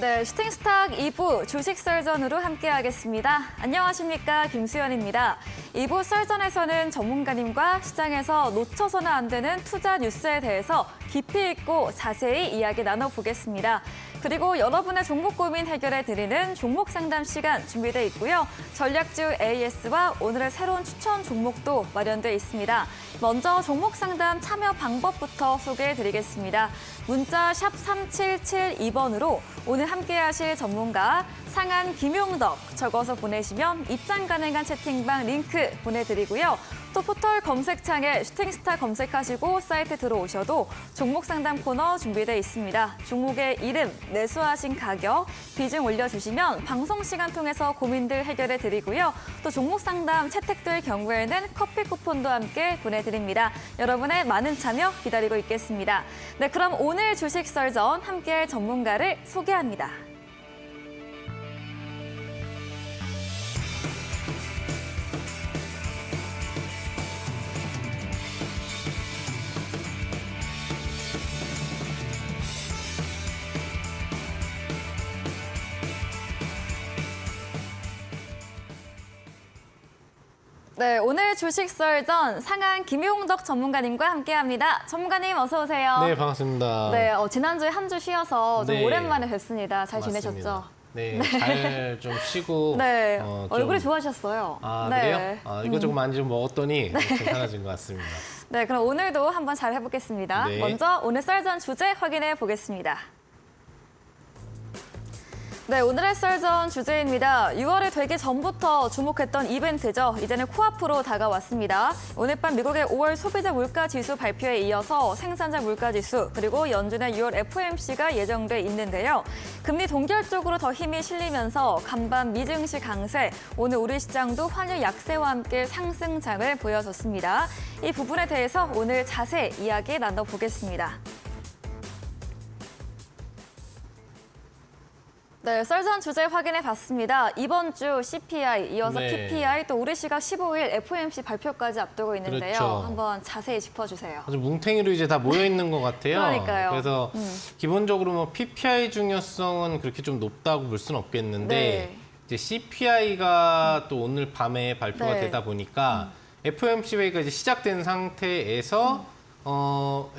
네, 슈팅스탁 2부 주식 썰전으로 함께하겠습니다. 안녕하십니까, 김수연입니다. 2부 썰전에서는 전문가님과 시장에서 놓쳐서는 안 되는 투자 뉴스에 대해서 깊이 있고 자세히 이야기 나눠보겠습니다. 그리고 여러분의 종목 고민 해결해드리는 종목 상담 시간 준비돼 있고요. 전략주 AS와 오늘의 새로운 추천 종목도 마련돼 있습니다. 먼저 종목 상담 참여 방법부터 소개해드리겠습니다. 문자 샵 3772번으로 오늘 함께하실 전문가 상한 김용덕 적어서 보내시면 입장 가능한 채팅방 링크 보내드리고요. 또 포털 검색창에 슈팅스타 검색하시고 사이트 들어오셔도 종목 상담 코너 준비돼 있습니다. 종목의 이름, 매수하신 가격, 비중 올려주시면 방송 시간 통해서 고민들 해결해 드리고요. 또 종목 상담 채택될 경우에는 커피 쿠폰도 함께 보내드립니다. 여러분의 많은 참여 기다리고 있겠습니다. 네, 그럼 오늘 주식 썰전 함께할 전문가를 소개합니다. 네, 오늘 주식 썰전 상한 김용덕 전문가님과 함께합니다. 전문가님 어서 오세요. 네, 반갑습니다. 네, 지난주에 한 주 쉬어서 좀 네. 오랜만에 뵙습니다. 잘 맞습니다. 지내셨죠? 네, 잘 좀 쉬고. 네, 좀... 얼굴이 좋아지셨어요. 아, 네. 그래요? 이것저것 많이 좀 먹었더니 괜찮아진 것 같습니다. 네, 그럼 오늘도 한번 잘 해보겠습니다. 네. 먼저 오늘 썰전 주제 확인해 보겠습니다. 네, 오늘의 썰전 주제입니다. 6월이 되기 전부터 주목했던 이벤트죠. 이제는 코앞으로 다가왔습니다. 오늘 밤 미국의 5월 소비자 물가지수 발표에 이어서 생산자 물가지수 그리고 연준의 6월 FOMC가 예정돼 있는데요. 금리 동결 쪽으로 더 힘이 실리면서 간밤 미증시 강세, 오늘 우리 시장도 환율 약세와 함께 상승장을 보여줬습니다. 이 부분에 대해서 오늘 자세히 이야기 나눠보겠습니다. 네, 썰전 주제 확인해 봤습니다. 이번 주 CPI, 이어서 네. PPI, 또 우리 시각 15일 FOMC 발표까지 앞두고 있는데요. 그렇죠. 한번 자세히 짚어주세요. 아주 뭉탱이로 이제 다 모여 있는 것 같아요. 그러니까요. 그래서 기본적으로 뭐 PPI 중요성은 그렇게 좀 높다고 볼 수는 없겠는데 네. 이제 CPI가 또 오늘 밤에 발표가 네. 되다 보니까 FOMC 회의가 이제 시작된 상태에서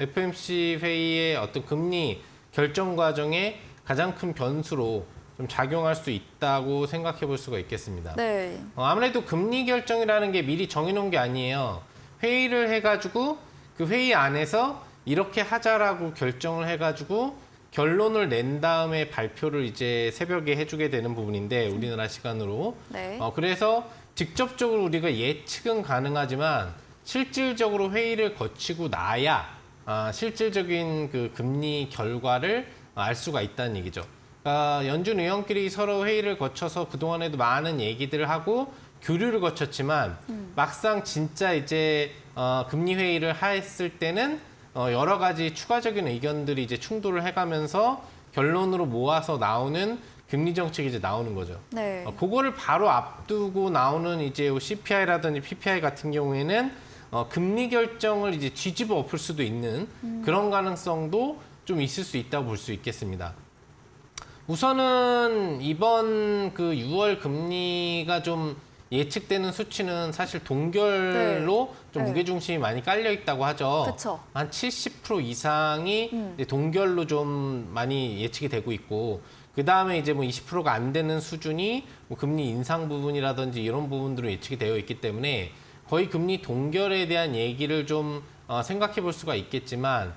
FOMC 회의의 어떤 금리 결정 과정에 가장 큰 변수로 좀 작용할 수 있다고 생각해 볼 수가 있겠습니다. 네. 아무래도 금리 결정이라는 게 미리 정해놓은 게 아니에요. 회의를 해가지고 그 회의 안에서 이렇게 하자라고 결정을 해가지고 결론을 낸 다음에 발표를 이제 새벽에 해주게 되는 부분인데 우리나라 시간으로. 네. 그래서 직접적으로 우리가 예측은 가능하지만 실질적으로 회의를 거치고 나야 실질적인 그 금리 결과를 알 수가 있다는 얘기죠. 그러니까 연준 의원끼리 서로 회의를 거쳐서 그동안에도 많은 얘기들을 하고 교류를 거쳤지만 막상 진짜 이제 금리 회의를 했을 때는 여러 가지 추가적인 의견들이 이제 충돌을 해가면서 결론으로 모아서 나오는 금리 정책이 이제 나오는 거죠. 네. 그거를 바로 앞두고 나오는 이제 CPI라든지 PPI 같은 경우에는 금리 결정을 이제 뒤집어 엎을 수도 있는 그런 가능성도 좀 있을 수 있다고 볼 수 있겠습니다. 우선은 이번 그 6월 금리가 좀 예측되는 수치는 사실 동결로 좀 네. 무게중심이 많이 깔려 있다고 하죠. 그쵸. 한 70% 이상이 이제 동결로 좀 많이 예측이 되고 있고 그 다음에 이제 뭐 20%가 안 되는 수준이 뭐 금리 인상 부분이라든지 이런 부분들로 예측이 되어 있기 때문에 거의 금리 동결에 대한 얘기를 좀 생각해 볼 수가 있겠지만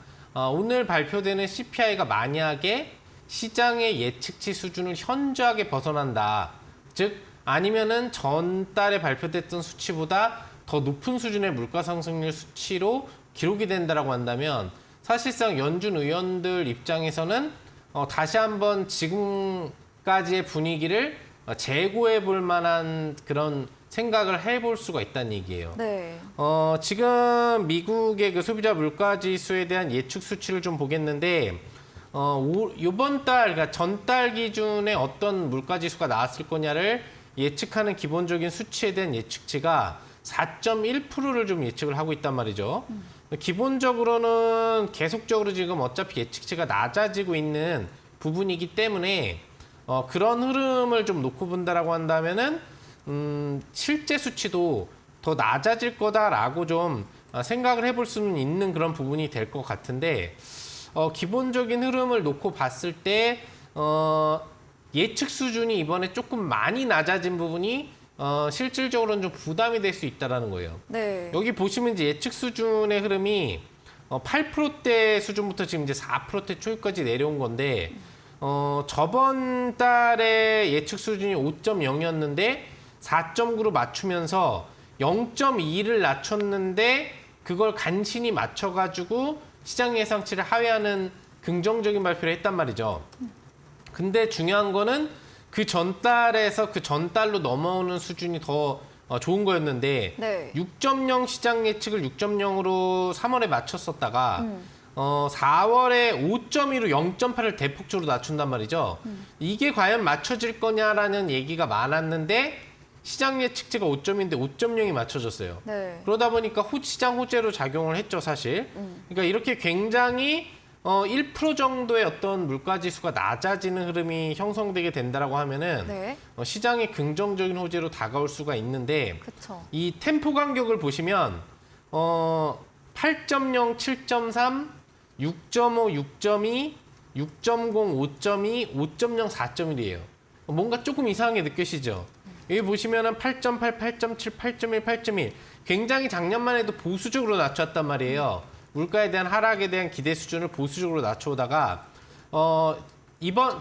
오늘 발표되는 CPI가 만약에 시장의 예측치 수준을 현저하게 벗어난다. 즉 아니면은 전달에 발표됐던 수치보다 더 높은 수준의 물가 상승률 수치로 기록이 된다라고 한다면 사실상 연준 의원들 입장에서는 다시 한번 지금까지의 분위기를 재고해 볼 만한 그런 생각을 해볼 수가 있다는 얘기예요. 네. 지금 미국의 그 소비자 물가 지수에 대한 예측 수치를 좀 보겠는데 이번 달, 그러니까 전달 기준에 어떤 물가 지수가 나왔을 거냐를 예측하는 기본적인 수치에 대한 예측치가 4.1%를 좀 예측을 하고 있단 말이죠. 기본적으로는 계속적으로 지금 어차피 예측치가 낮아지고 있는 부분이기 때문에 그런 흐름을 좀 놓고 본다라고 한다면은 실제 수치도 더 낮아질 거다라고 좀 생각을 해볼 수는 있는 그런 부분이 될 것 같은데 기본적인 흐름을 놓고 봤을 때 예측 수준이 이번에 조금 많이 낮아진 부분이 실질적으로는 좀 부담이 될 수 있다라는 거예요. 네. 여기 보시면 이제 예측 수준의 흐름이 8%대 수준부터 지금 이제 4%대 초까지 내려온 건데 저번 달에 예측 수준이 5.0이었는데 4.9로 맞추면서 0.2를 낮췄는데 그걸 간신히 맞춰가지고 시장 예상치를 하회하는 긍정적인 발표를 했단 말이죠. 근데 중요한 거는 그 전달에서 그 전달로 넘어오는 수준이 더 좋은 거였는데 네. 6.0 시장 예측을 6.0으로 3월에 맞췄었다가 4월에 5.2로 0.8을 대폭적으로 낮춘단 말이죠. 이게 과연 맞춰질 거냐라는 얘기가 많았는데 시장 예측치가 5.2인데 5.0이 맞춰졌어요. 네. 그러다 보니까 시장 호재로 작용을 했죠, 사실. 그러니까 이렇게 굉장히 1% 정도의 어떤 물가지수가 낮아지는 흐름이 형성되게 된다라고 하면은 네. 시장의 긍정적인 호재로 다가올 수가 있는데 그렇죠. 이 템포 간격을 보시면 8.0, 7.3, 6.5, 6.2, 6.0, 5.2, 5.0, 4.1이에요. 뭔가 조금 이상하게 느껴지죠? 여기 보시면은 8.8, 8.7, 8.1, 8.1 굉장히 작년만 해도 보수적으로 낮췄단 말이에요. 물가에 대한 하락에 대한 기대 수준을 보수적으로 낮춰오다가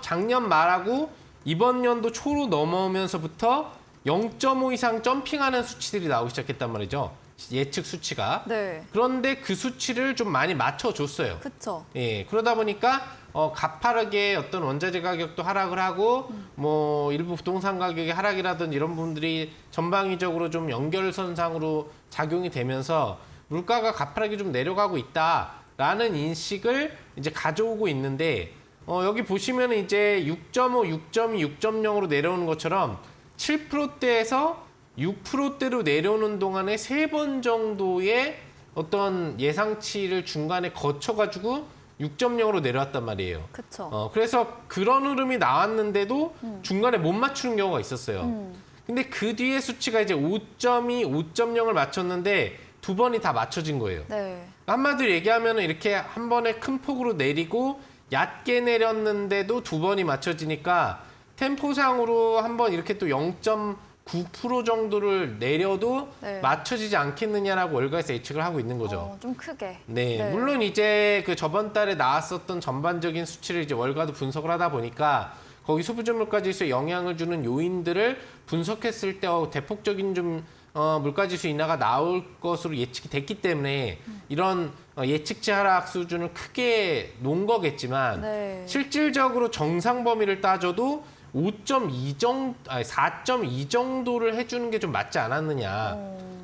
작년 말하고 이번 연도 초로 넘어오면서부터 0.5 이상 점핑하는 수치들이 나오기 시작했단 말이죠. 예측 수치가. 네. 그런데 그 수치를 좀 많이 맞춰줬어요. 그렇죠. 예, 그러다 보니까 가파르게 어떤 원자재 가격도 하락을 하고 뭐 일부 부동산 가격의 하락이라든지 이런 부분들이 전방위적으로 좀 연결선상으로 작용이 되면서 물가가 가파르게 좀 내려가고 있다라는 인식을 이제 가져오고 있는데 여기 보시면 이제 6.5, 6.2, 6.0으로 내려오는 것처럼 7%대에서 6%대로 내려오는 동안에 3번 정도의 어떤 예상치를 중간에 거쳐가지고 6.0으로 내려왔단 말이에요. 그렇죠. 그래서 그런 흐름이 나왔는데도 중간에 못 맞추는 경우가 있었어요. 근데 그 뒤에 수치가 이제 5.2, 5.0을 맞췄는데 두 번이 다 맞춰진 거예요. 네. 한마디로 얘기하면 이렇게 한 번에 큰 폭으로 내리고 얕게 내렸는데도 두 번이 맞춰지니까 템포상으로 한 번 이렇게 또 0.9% 정도를 내려도 네. 맞춰지지 않겠느냐라고 월가에서 예측을 하고 있는 거죠. 좀 크게. 네, 네. 물론 이제 그 저번 달에 나왔었던 전반적인 수치를 이제 월가도 분석을 하다 보니까 거기 소비자 물가지수에 영향을 주는 요인들을 분석했을 때 대폭적인 좀 물가지수 인하가 나올 것으로 예측이 됐기 때문에 이런 예측치 하락 수준을 크게 놓은 거겠지만 네. 실질적으로 정상 범위를 따져도 4.2 정도를 해주는 게 좀 맞지 않았느냐.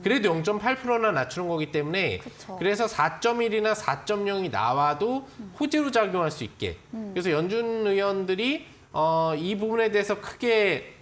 그래도 0.8%나 낮추는 거기 때문에 그쵸. 그래서 4.1이나 4.0이 나와도 호재로 작용할 수 있게. 그래서 연준 의원들이 이 부분에 대해서 크게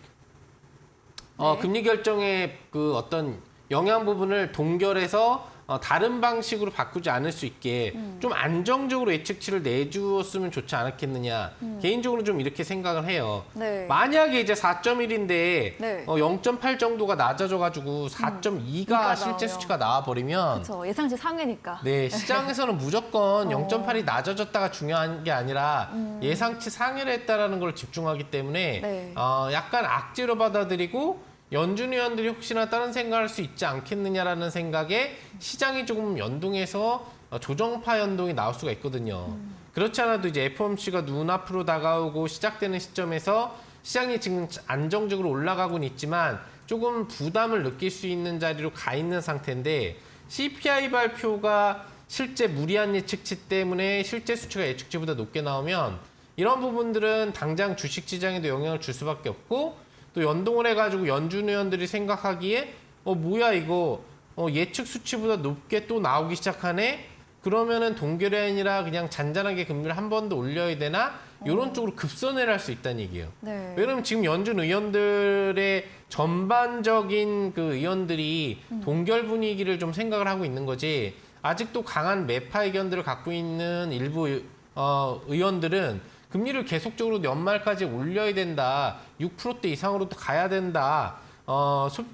네. 금리 결정의 그 어떤 영향 부분을 동결해서 다른 방식으로 바꾸지 않을 수 있게 좀 안정적으로 예측치를 내주었으면 좋지 않았겠느냐. 개인적으로 좀 이렇게 생각을 해요. 네. 만약에 이제 4.1인데 네. 0.8 정도가 낮아져가지고 4.2가 그러니까 실제 나와요. 수치가 나와버리면 그렇죠. 예상치 상회니까. 네, 시장에서는 무조건 어. 0.8이 낮아졌다가 중요한 게 아니라 예상치 상회를 했다라는 걸 집중하기 때문에 네. 약간 악재로 받아들이고 연준 의원들이 혹시나 다른 생각할 수 있지 않겠느냐라는 생각에 시장이 조금 연동해서 조정파 연동이 나올 수가 있거든요. 그렇지 않아도 이제 FOMC가 눈앞으로 다가오고 시작되는 시점에서 시장이 지금 안정적으로 올라가고는 있지만 조금 부담을 느낄 수 있는 자리로 가 있는 상태인데 CPI 발표가 실제 무리한 예측치 때문에 실제 수치가 예측치보다 높게 나오면 이런 부분들은 당장 주식시장에도 영향을 줄 수밖에 없고 또 연동을 해가지고 연준 의원들이 생각하기에 뭐야 이거 예측 수치보다 높게 또 나오기 시작하네? 그러면은 동결이 아니라 그냥 잔잔하게 금리를 한 번 더 올려야 되나? 이런 쪽으로 급선회를 할 수 있다는 얘기예요. 네. 왜냐면 지금 연준 의원들의 전반적인 그 의원들이 동결 분위기를 좀 생각을 하고 있는 거지 아직도 강한 매파 의견들을 갖고 있는 일부 의원들은 금리를 계속적으로 연말까지 올려야 된다. 6%대 이상으로 가야 된다.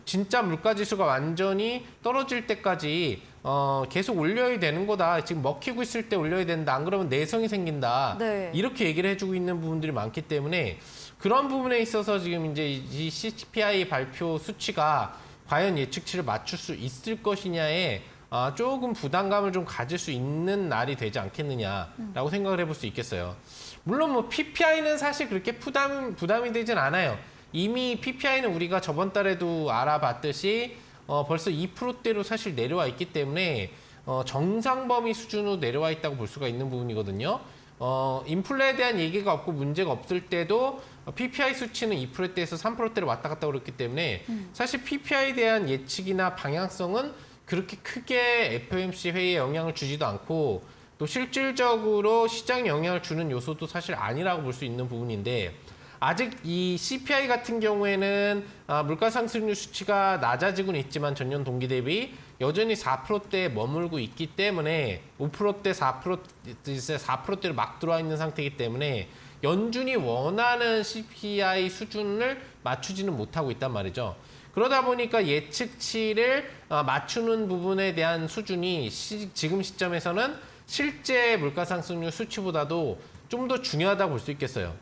진짜 물가지수가 완전히 떨어질 때까지 계속 올려야 되는 거다. 지금 먹히고 있을 때 올려야 된다. 안 그러면 내성이 생긴다. 네. 이렇게 얘기를 해주고 있는 부분들이 많기 때문에 그런 부분에 있어서 지금 이제 이 CPI 발표 수치가 과연 예측치를 맞출 수 있을 것이냐에 조금 부담감을 좀 가질 수 있는 날이 되지 않겠느냐라고 생각을 해볼 수 있겠어요. 물론 뭐 PPI는 사실 그렇게 부담이 되진 않아요. 이미 PPI는 우리가 저번 달에도 알아봤듯이 벌써 2%대로 사실 내려와 있기 때문에 정상 범위 수준으로 내려와 있다고 볼 수가 있는 부분이거든요. 인플레에 대한 얘기가 없고 문제가 없을 때도 PPI 수치는 2%대에서 3%대로 왔다 갔다 그렇기 때문에 사실 PPI에 대한 예측이나 방향성은 그렇게 크게 FOMC 회의에 영향을 주지도 않고 또 실질적으로 시장에 영향을 주는 요소도 사실 아니라고 볼 수 있는 부분인데 아직 이 CPI 같은 경우에는 물가 상승률 수치가 낮아지고는 있지만 전년 동기 대비 여전히 4%대에 머물고 있기 때문에 5%대, 4%대로 막 들어와 있는 상태이기 때문에 연준이 원하는 CPI 수준을 맞추지는 못하고 있단 말이죠. 그러다 보니까 예측치를 맞추는 부분에 대한 수준이 지금 시점에서는 실제 물가 상승률 수치보다도 좀 더 중요하다고 볼 수 있겠어요.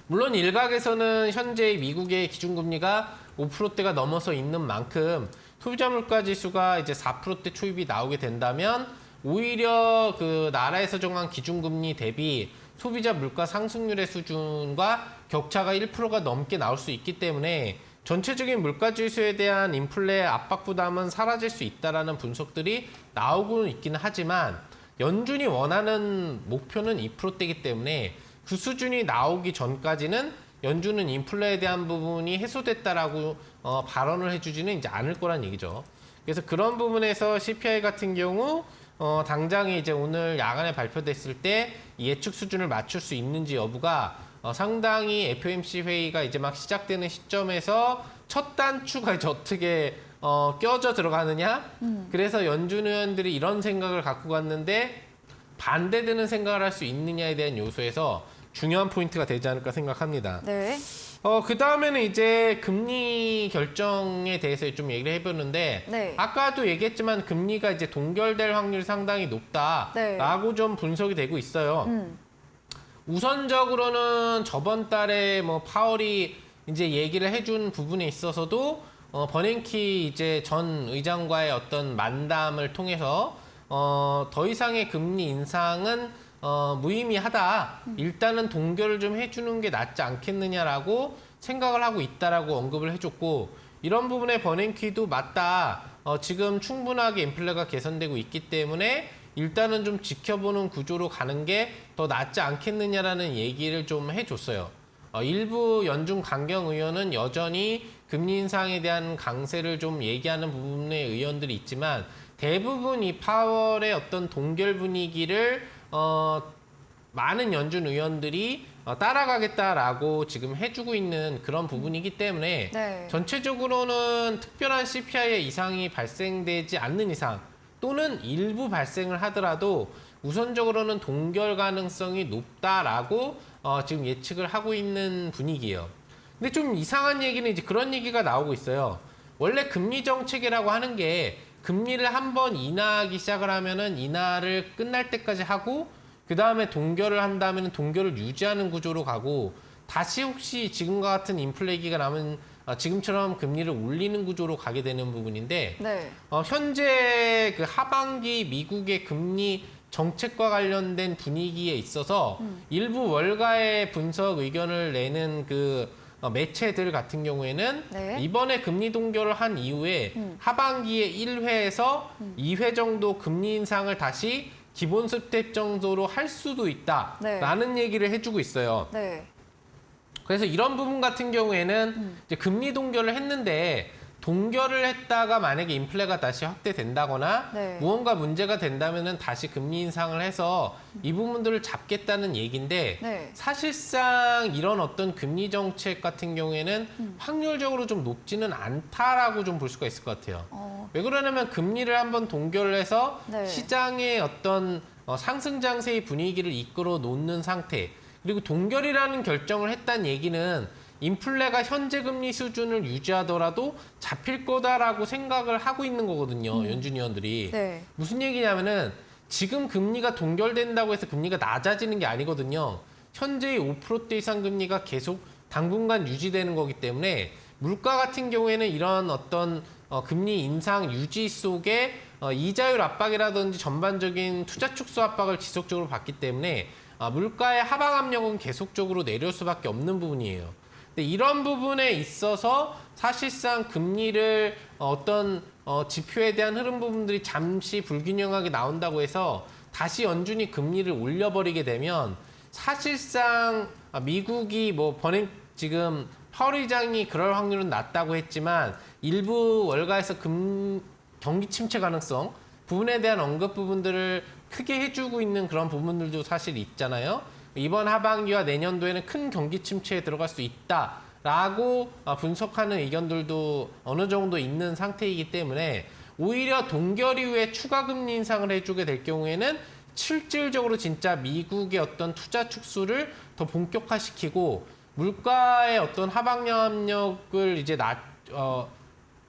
물론 일각에서는 현재 미국의 기준금리가 5%대가 넘어서 있는 만큼 소비자 물가 지수가 이제 4%대 초입이 나오게 된다면 오히려 그 나라에서 정한 기준금리 대비 소비자 물가 상승률의 수준과 격차가 1%가 넘게 나올 수 있기 때문에 전체적인 물가 지수에 대한 인플레 압박 부담은 사라질 수 있다라는 분석들이 나오고는 있기는 하지만 연준이 원하는 목표는 2%대이기 때문에 그 수준이 나오기 전까지는 연준은 인플레에 대한 부분이 해소됐다라고 발언을 해주지는 이제 않을 거란 얘기죠. 그래서 그런 부분에서 CPI 같은 경우 당장에 이제 오늘 야간에 발표됐을 때 예측 수준을 맞출 수 있는지 여부가 상당히 FOMC 회의가 이제 막 시작되는 시점에서 첫 단추가 이제 어떻게 껴져 들어가느냐. 그래서 연준 의원들이 이런 생각을 갖고 갔는데 반대되는 생각을 할 수 있느냐에 대한 요소에서 중요한 포인트가 되지 않을까 생각합니다. 네. 그 다음에는 이제 금리 결정에 대해서 좀 얘기를 해보는데, 네. 아까도 얘기했지만 금리가 이제 동결될 확률이 상당히 높다라고 네. 좀 분석이 되고 있어요. 우선적으로는 저번 달에 뭐 파월이 이제 얘기를 해준 부분에 있어서도 버냉키 이제 전 의장과의 어떤 만담을 통해서 더 이상의 금리 인상은 무의미하다. 일단은 동결을 좀 해주는 게 낫지 않겠느냐라고 생각을 하고 있다라고 언급을 해줬고 이런 부분에 버냉키도 맞다. 지금 충분하게 인플레가 개선되고 있기 때문에 일단은 좀 지켜보는 구조로 가는 게 더 낫지 않겠느냐라는 얘기를 좀 해줬어요. 일부 연준 강경 의원은 여전히 금리 인상에 대한 강세를 좀 얘기하는 부분의 의원들이 있지만 대부분 이 파월의 어떤 동결 분위기를 많은 연준 의원들이 따라가겠다라고 지금 해주고 있는 그런 부분이기 때문에 네. 전체적으로는 특별한 CPI의 이상이 발생되지 않는 이상 또는 일부 발생을 하더라도 우선적으로는 동결 가능성이 높다라고 지금 예측을 하고 있는 분위기예요. 근데 좀 이상한 얘기는 이제 그런 얘기가 나오고 있어요. 원래 금리 정책이라고 하는 게 금리를 한번 인하하기 시작을 하면은 인하를 끝날 때까지 하고 그 다음에 동결을 한다면 동결을 유지하는 구조로 가고 다시 혹시 지금과 같은 인플레기가 나면 지금처럼 금리를 올리는 구조로 가게 되는 부분인데 네. 현재 그 하반기 미국의 금리 정책과 관련된 분위기에 있어서 일부 월가의 분석 의견을 내는 그 매체들 같은 경우에는 네. 이번에 금리 동결을 한 이후에 하반기에 1회에서 2회 정도 금리 인상을 다시 기본 스텝 정도로 할 수도 있다라는 얘기를 해주고 있어요. 네. 그래서 이런 부분 같은 경우에는 이제 금리 동결을 했는데 동결을 했다가 만약에 인플레가 다시 확대된다거나 네. 무언가 문제가 된다면은 다시 금리 인상을 해서 이 부분들을 잡겠다는 얘기인데 네. 사실상 이런 어떤 금리 정책 같은 경우에는 확률적으로 좀 높지는 않다라고 좀 볼 수가 있을 것 같아요. 왜 그러냐면 금리를 한번 동결을 해서 네. 시장의 어떤 상승 장세의 분위기를 이끌어 놓는 상태. 그리고 동결이라는 결정을 했다는 얘기는 인플레가 현재 금리 수준을 유지하더라도 잡힐 거다라고 생각을 하고 있는 거거든요. 연준 위원들이. 네. 무슨 얘기냐면은 지금 금리가 동결된다고 해서 금리가 낮아지는 게 아니거든요. 현재의 5%대 이상 금리가 계속 당분간 유지되는 거기 때문에 물가 같은 경우에는 이런 어떤 금리 인상 유지 속에 이자율 압박이라든지 전반적인 투자 축소 압박을 지속적으로 받기 때문에 물가의 하방 압력은 계속적으로 내려올 수밖에 없는 부분이에요. 근데 이런 부분에 있어서 사실상 금리를 어떤 지표에 대한 흐름 부분들이 잠시 불균형하게 나온다고 해서 다시 연준이 금리를 올려버리게 되면 사실상 미국이 뭐 지금 파월 의장이 그럴 확률은 낮다고 했지만 일부 월가에서 경기 침체 가능성 부분에 대한 언급 부분들을 크게 해주고 있는 그런 부분들도 사실 있잖아요. 이번 하반기와 내년도에는 큰 경기 침체에 들어갈 수 있다라고 분석하는 의견들도 어느 정도 있는 상태이기 때문에 오히려 동결 이후에 추가 금리 인상을 해주게 될 경우에는 실질적으로 진짜 미국의 어떤 투자 축소를 더 본격화시키고 물가의 어떤 하방력 압력을 이제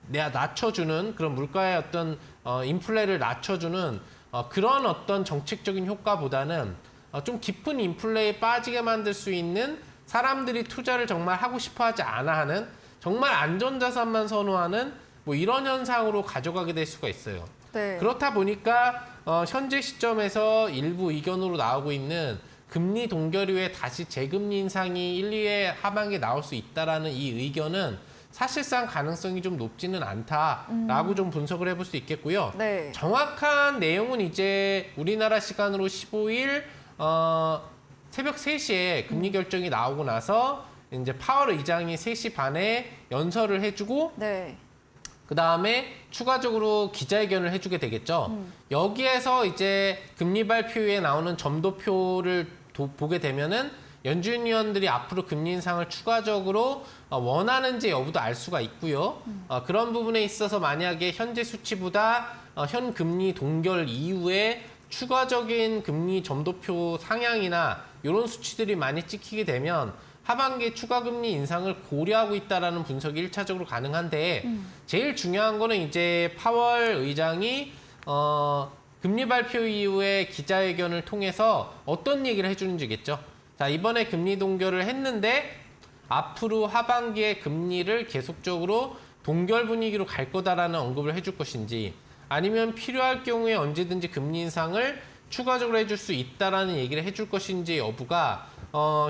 낮춰주는 그런 물가의 어떤 인플레를 낮춰주는 그런 어떤 정책적인 효과보다는 좀 깊은 인플레에 빠지게 만들 수 있는 사람들이 투자를 정말 하고 싶어하지 않아 하는 정말 안전자산만 선호하는 뭐 이런 현상으로 가져가게 될 수가 있어요. 네. 그렇다 보니까 현재 시점에서 일부 의견으로 나오고 있는 금리 동결 이후에 다시 재금리 인상이 1, 2회 하반기에 나올 수 있다라는 이 의견은 사실상 가능성이 좀 높지는 않다라고 좀 분석을 해볼 수 있겠고요. 네. 정확한 내용은 이제 우리나라 시간으로 15일 새벽 3시에 금리 결정이 나오고 나서 이제 파월 의장이 3시 반에 연설을 해주고 네. 그 다음에 추가적으로 기자회견을 해주게 되겠죠. 여기에서 이제 금리 발표에 나오는 점도표를 보게 되면은 연준 위원들이 앞으로 금리 인상을 추가적으로 원하는지 여부도 알 수가 있고요. 그런 부분에 있어서 만약에 현재 수치보다 현 금리 동결 이후에 추가적인 금리 점도표 상향이나 이런 수치들이 많이 찍히게 되면 하반기에 추가 금리 인상을 고려하고 있다라는 분석이 1차적으로 가능한데 제일 중요한 거는 이제 파월 의장이 금리 발표 이후에 기자회견을 통해서 어떤 얘기를 해주는지겠죠. 자, 이번에 금리 동결을 했는데 앞으로 하반기에 금리를 계속적으로 동결 분위기로 갈 거다라는 언급을 해줄 것인지 아니면 필요할 경우에 언제든지 금리 인상을 추가적으로 해줄 수 있다라는 얘기를 해줄 것인지 여부가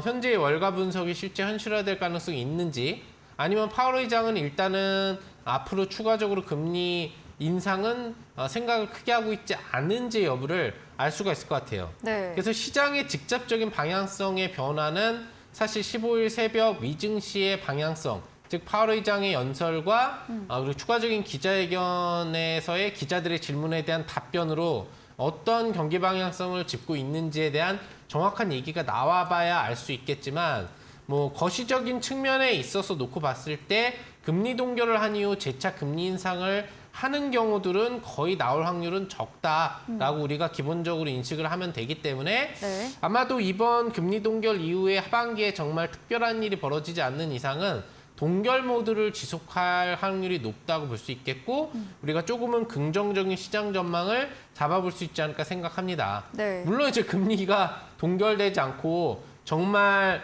현재의 월가 분석이 실제 현실화될 가능성이 있는지 아니면 파월 의장은 일단은 앞으로 추가적으로 금리 인상은 생각을 크게 하고 있지 않은지 여부를 알 수가 있을 것 같아요. 네. 그래서 시장의 직접적인 방향성의 변화는 사실 15일 새벽 미증시의 방향성, 즉 파월 의장의 연설과 그리고 추가적인 기자회견에서의 기자들의 질문에 대한 답변으로 어떤 경기 방향성을 짚고 있는지에 대한 정확한 얘기가 나와봐야 알 수 있겠지만 뭐 거시적인 측면에 있어서 놓고 봤을 때 금리 동결을 한 이후 재차 금리 인상을 하는 경우들은 거의 나올 확률은 적다라고 우리가 기본적으로 인식을 하면 되기 때문에 네. 아마도 이번 금리 동결 이후에 하반기에 정말 특별한 일이 벌어지지 않는 이상은 동결 모드를 지속할 확률이 높다고 볼 수 있겠고 우리가 조금은 긍정적인 시장 전망을 잡아볼 수 있지 않을까 생각합니다. 네. 물론 이제 금리가 동결되지 않고 정말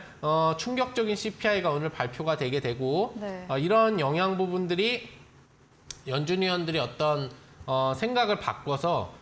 충격적인 CPI가 오늘 발표가 되게 되고 네. 이런 영향 부분들이 연준 위원들이 어떤 생각을 바꿔서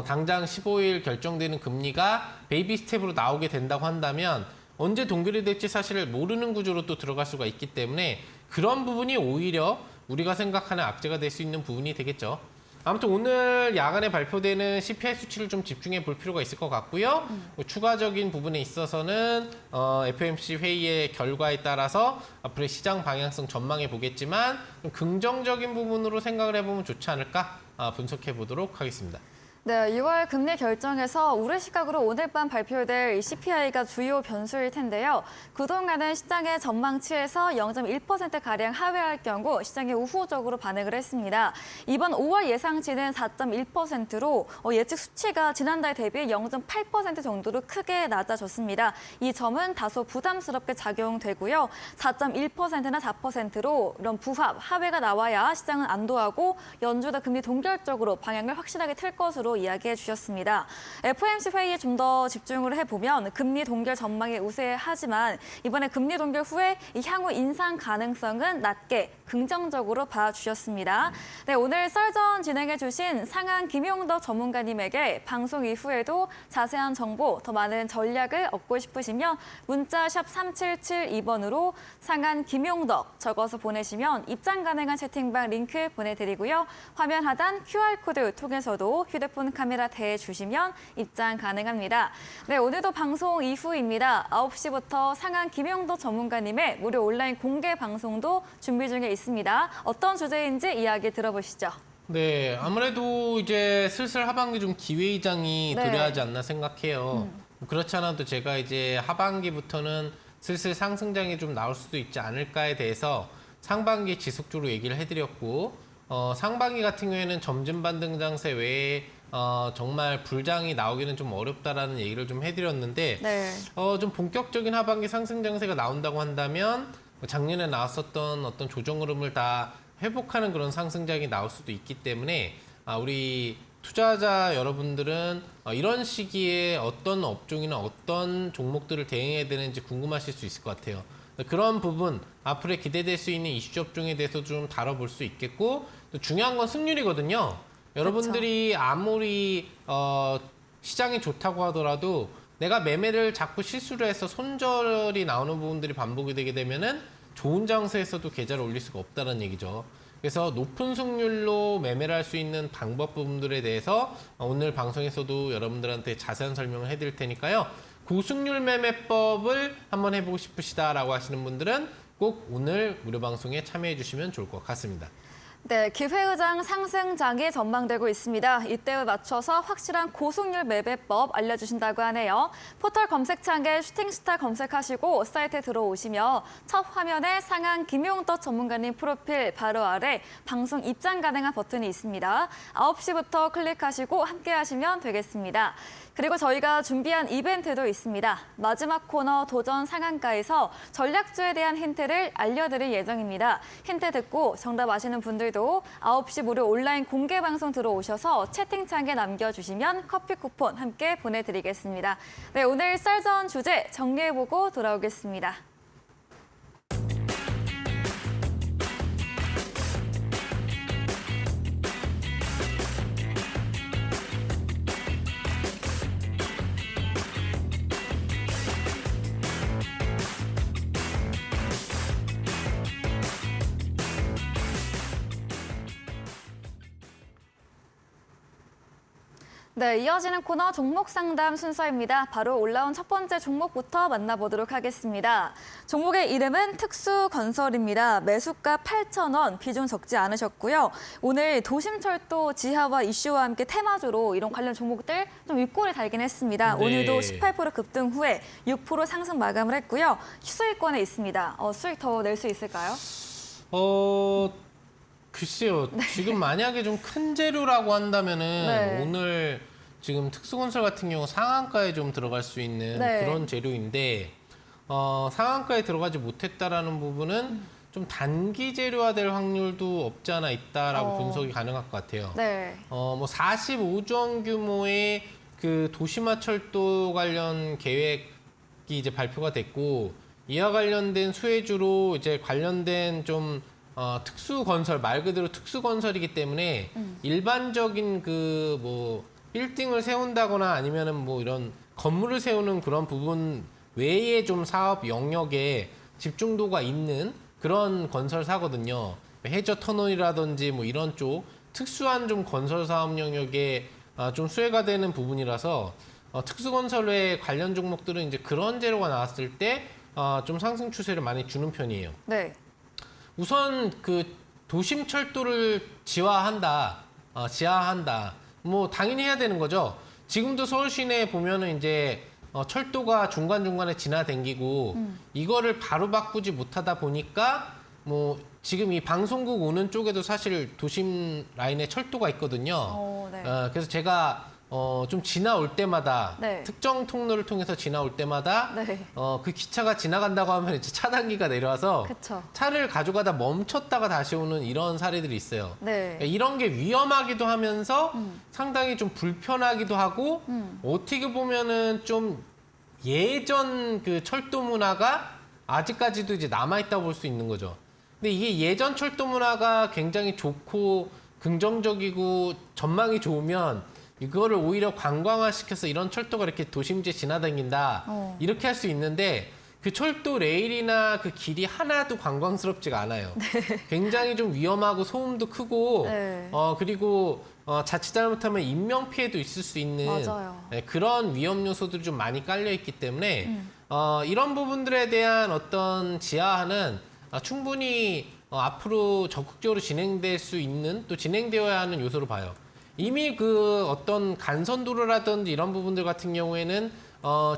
당장 15일 결정되는 금리가 베이비 스텝으로 나오게 된다고 한다면 언제 동결이 될지 사실 모르는 구조로 또 들어갈 수가 있기 때문에 그런 부분이 오히려 우리가 생각하는 악재가 될 수 있는 부분이 되겠죠. 아무튼 오늘 야간에 발표되는 CPI 수치를 좀 집중해 볼 필요가 있을 것 같고요. 추가적인 부분에 있어서는 FOMC 회의의 결과에 따라서 앞으로의 시장 방향성 전망해 보겠지만 좀 긍정적인 부분으로 생각을 해보면 좋지 않을까 분석해 보도록 하겠습니다. 네, 6월 금리 결정에서 우리 시각으로 오늘 밤 발표될 CPI가 주요 변수일 텐데요. 그동안은 시장의 전망치에서 0.1%가량 하회할 경우 시장이 우호적으로 반응을 했습니다. 이번 5월 예상치는 4.1%로 예측 수치가 지난달 대비 0.8% 정도로 크게 낮아졌습니다. 이 점은 다소 부담스럽게 작용되고요. 4.1%나 4%로 이런 부합, 하회가 나와야 시장은 안도하고 연준도 금리 동결적으로 방향을 확실하게 틀 것으로 이야기해 주셨습니다. FOMC 회의에 좀 더 집중을 해보면 금리 동결 전망이 우세하지만 이번에 금리 동결 후에 이 향후 인상 가능성은 낮게 긍정적으로 봐주셨습니다. 네, 오늘 썰전 진행해 주신 상한 김용덕 전문가님에게 방송 이후에도 자세한 정보, 더 많은 전략을 얻고 싶으시면 문자 샵 3772번으로 상한 김용덕 적어서 보내시면 입장 가능한 채팅방 링크 보내드리고요. 화면 하단 QR코드 통해서도 휴대폰 카메라 대주시면 입장 가능합니다. 네, 오늘도 방송 이후입니다. 9시부터 상한 김용덕 전문가님의 무료 온라인 공개 방송도 준비 중에 있습니다. 어떤 주제인지 이야기 들어보시죠. 네, 아무래도 이제 슬슬 하반기 좀 기회이장이 네. 도래하지 않나 생각해요. 그렇지 않아도 제가 이제 하반기부터는 슬슬 상승장이 좀 나올 수도 있지 않을까에 대해서 상반기 지속적으로 얘기를 해드렸고, 상반기 같은 경우에는 점진 반등 장세 외에 정말 불장이 나오기는 좀 어렵다라는 얘기를 좀 해드렸는데, 네. 좀 본격적인 하반기 상승 장세가 나온다고 한다면 작년에 나왔었던 어떤 조정 흐름을 다 회복하는 그런 상승장이 나올 수도 있기 때문에 우리 투자자 여러분들은 이런 시기에 어떤 업종이나 어떤 종목들을 대응해야 되는지 궁금하실 수 있을 것 같아요. 그런 부분, 앞으로 기대될 수 있는 이슈 업종에 대해서 좀 다뤄볼 수 있겠고, 또 중요한 건 승률이거든요. 여러분들이 아무리 시장이 좋다고 하더라도 내가 매매를 자꾸 실수를 해서 손절이 나오는 부분들이 반복이 되게 되면은 좋은 장세에서도 계좌를 올릴 수가 없다는 얘기죠. 그래서 높은 승률로 매매를 할 수 있는 방법 부분들에 대해서 오늘 방송에서도 여러분들한테 자세한 설명을 해드릴 테니까요. 고승률 매매법을 한번 해보고 싶으시다라고 하시는 분들은 꼭 오늘 무료 방송에 참여해 주시면 좋을 것 같습니다. 네, 기회의장 상승장이 전망되고 있습니다. 이때에 맞춰서 확실한 고승률 매매법 알려주신다고 하네요. 포털 검색창에 슈팅스타 검색하시고 사이트에 들어오시며 첫 화면에 상한 김용덕 전문가님 프로필 바로 아래 방송 입장 가능한 버튼이 있습니다. 9시부터 클릭하시고 함께 하시면 되겠습니다. 그리고 저희가 준비한 이벤트도 있습니다. 마지막 코너 도전 상한가에서 전략주에 대한 힌트를 알려드릴 예정입니다. 힌트 듣고 정답 아시는 분들도 9시 무료 온라인 공개 방송 들어오셔서 채팅창에 남겨주시면 커피 쿠폰 함께 보내드리겠습니다. 네, 오늘 썰전 주제 정리해보고 돌아오겠습니다. 네, 이어지는 코너 종목 상담 순서입니다. 바로 올라온 첫 번째 종목부터 만나보도록 하겠습니다. 종목의 이름은 특수건설입니다. 매수가 8,000원, 비중 적지 않으셨고요. 오늘 도심철도 지하화 이슈와 함께 테마주로 이런 관련 종목들 좀 윗골에 달긴 했습니다. 네. 오늘도 18% 급등 후에 6% 상승 마감을 했고요. 수익권에 있습니다. 수익 더 낼 수 있을까요? 글쎄요. 지금 만약에 좀 큰 재료라고 한다면은 네. 오늘 지금 특수건설 같은 경우 상한가에 좀 들어갈 수 있는 네. 그런 재료인데 상한가에 들어가지 못했다라는 부분은 좀 단기 재료화될 확률도 없지 않아 있다라고 분석이 가능할 것 같아요. 네. 뭐 45조 원 규모의 그 도시마 철도 관련 계획이 이제 발표가 됐고 이와 관련된 수혜주로 이제 관련된 좀 특수건설, 말 그대로 특수건설이기 때문에 일반적인 그 뭐 빌딩을 세운다거나 아니면은 뭐 이런 건물을 세우는 그런 부분 외에 좀 사업 영역에 집중도가 있는 그런 건설사거든요. 해저 터널이라든지 뭐 이런 쪽 특수한 좀 건설 사업 영역에 좀 수혜가 되는 부분이라서 특수건설의 관련 종목들은 이제 그런 재료가 나왔을 때 좀 상승 추세를 많이 주는 편이에요. 네. 우선 그 도심 철도를 지하한다. 뭐 당연히 해야 되는 거죠. 지금도 서울 시내에 보면은 이제 철도가 중간중간에 지나다니고 이거를 바로 바꾸지 못하다 보니까 뭐 지금 이 방송국 오는 쪽에도 사실 도심 라인에 철도가 있거든요. 네. 그래서 제가 좀 지나올 때마다 네. 특정 통로를 통해서 지나올 때마다 네. 그 기차가 지나간다고 하면 이제 차단기가 내려와서 그쵸. 차를 가져가다 멈췄다가 다시 오는 이런 사례들이 있어요. 네. 그러니까 이런 게 위험하기도 하면서 상당히 좀 불편하기도 하고 어떻게 보면은 좀 예전 그 철도 문화가 아직까지도 이제 남아있다고 볼 수 있는 거죠. 근데 이게 예전 철도 문화가 굉장히 좋고 긍정적이고 전망이 좋으면 이거를 오히려 관광화시켜서 이런 철도가 이렇게 도심지에 지나다닌다 이렇게 할 수 있는데 그 철도 레일이나 그 길이 하나도 관광스럽지가 않아요. 굉장히 좀 위험하고 소음도 크고 네. 그리고 자칫 잘못하면 인명 피해도 있을 수 있는 맞아요. 그런 위험 요소들이 좀 많이 깔려 있기 때문에 이런 부분들에 대한 어떤 지하화는 충분히 앞으로 적극적으로 진행될 수 있는 또 진행되어야 하는 요소로 봐요. 이미 그 어떤 간선도로라든지 이런 부분들 같은 경우에는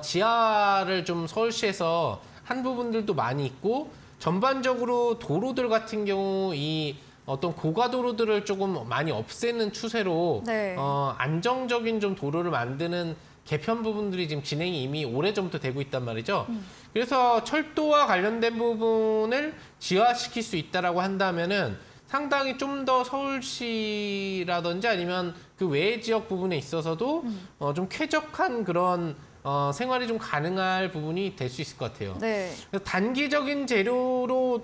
지하를 좀 서울시에서 한 부분들도 많이 있고 전반적으로 도로들 같은 경우 이 어떤 고가도로들을 조금 많이 없애는 추세로 네. 안정적인 좀 도로를 만드는 개편 부분들이 지금 진행이 이미 오래전부터 되고 있단 말이죠. 그래서 철도와 관련된 부분을 지하시킬 수 있다라고 한다면은 상당히 좀 더 서울시라든지 아니면 그 외의 지역 부분에 있어서도 좀 쾌적한 그런 생활이 좀 가능할 부분이 될 수 있을 것 같아요. 네. 그래서 단기적인 재료로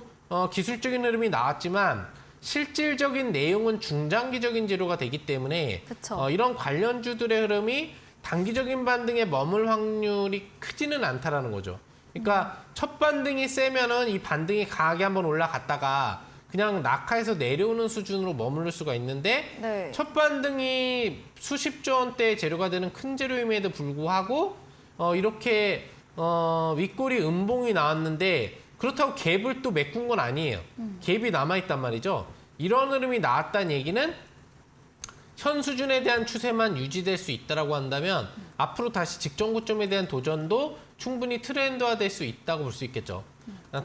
기술적인 흐름이 나왔지만 실질적인 내용은 중장기적인 재료가 되기 때문에 그쵸. 이런 관련주들의 흐름이 단기적인 반등에 머물 확률이 크지는 않다라는 거죠. 그러니까 첫 반등이 세면은 이 반등이 강하게 한번 올라갔다가 그냥 낙하해서 내려오는 수준으로 머무를 수가 있는데 네. 첫 반등이 수십조 원대의 재료가 되는 큰 재료임에도 불구하고 이렇게 윗골이 음봉이 나왔는데 그렇다고 갭을 또 메꾼 건 아니에요. 갭이 남아있단 말이죠. 이런 흐름이 나왔다는 얘기는 현 수준에 대한 추세만 유지될 수 있다고 한다면 앞으로 다시 직전 고점에 대한 도전도 충분히 트렌드화 될 수 있다고 볼 수 있겠죠.